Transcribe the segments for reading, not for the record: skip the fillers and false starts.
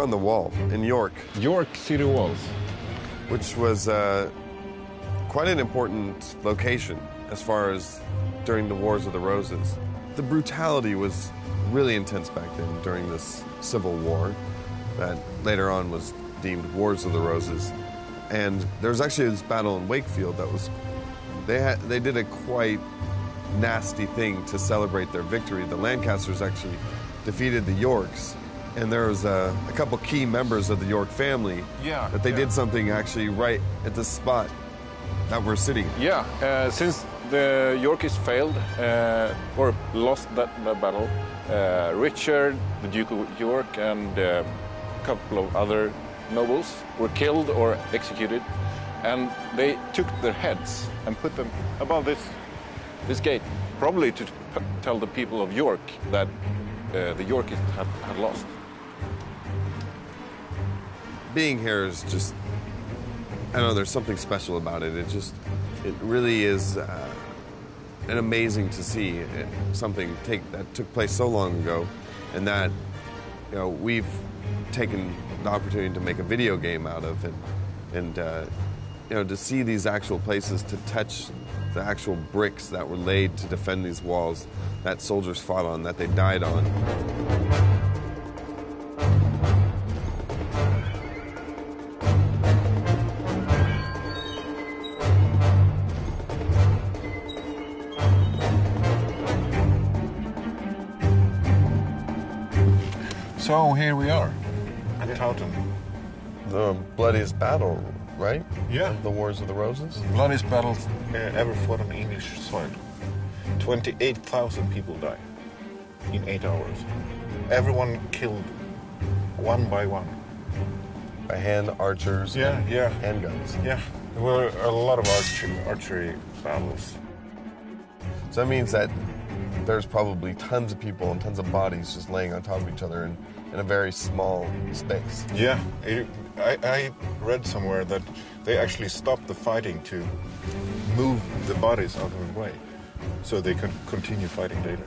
on the wall in York. York city walls. Which was quite an important location as far as during the Wars of the Roses. The brutality was really intense back then during this Civil War that later on was deemed Wars of the Roses. And there was actually this battle in Wakefield that was, they did a quite nasty thing to celebrate their victory. The Lancasters actually defeated the Yorks, and there was a couple key members of the York family that they did something actually right at the spot that we're sitting. Yeah, since the Yorkists failed or lost that battle, Richard, the Duke of York, and a couple of other nobles were killed or executed, and they took their heads and put them above this gate, probably to tell the people of York that the Yorkists had lost. Being here is just, I don't know, there's something special about it. It really is an amazing to see something that took place so long ago, and that, you know, we've taken the opportunity to make a video game out of it, and you know, to see these actual places, to touch the actual bricks that were laid to defend these walls that soldiers fought on, that they died on. So here we are at Towton. The bloodiest battle, right? Yeah. Of the Wars of the Roses? Bloodiest battle ever fought on English soil. 28,000 people died in 8 hours. Everyone killed one by one. By hand, archers, handguns. Yeah, there were a lot of archery battles. So that means that there's probably tons of people and tons of bodies just laying on top of each other in a very small space. Yeah, I read somewhere that they actually stopped the fighting to move the bodies out of the way so they could continue fighting later.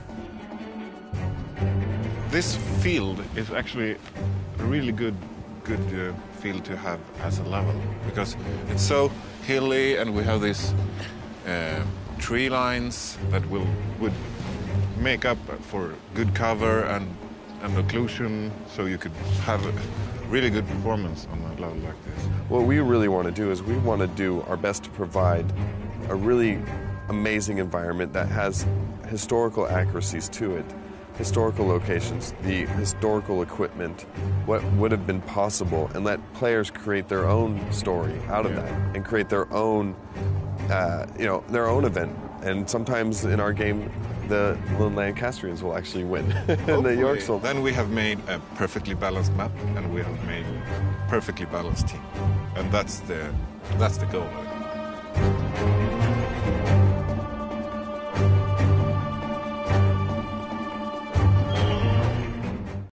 This field is actually a really good field to have as a level, because it's so hilly and we have these tree lines that would make up for good cover and occlusion, so you could have a really good performance on a level like this. What we really want to do is we want to do our best to provide a really amazing environment that has historical accuracies to it, historical locations, the historical equipment, what would have been possible, and let players create their own story out of that and create their own, you know, their own event. And sometimes in our game, the Lancastrians will actually win, and the Yorks will. Then we have made a perfectly balanced map, and we have made a perfectly balanced team, and that's the goal.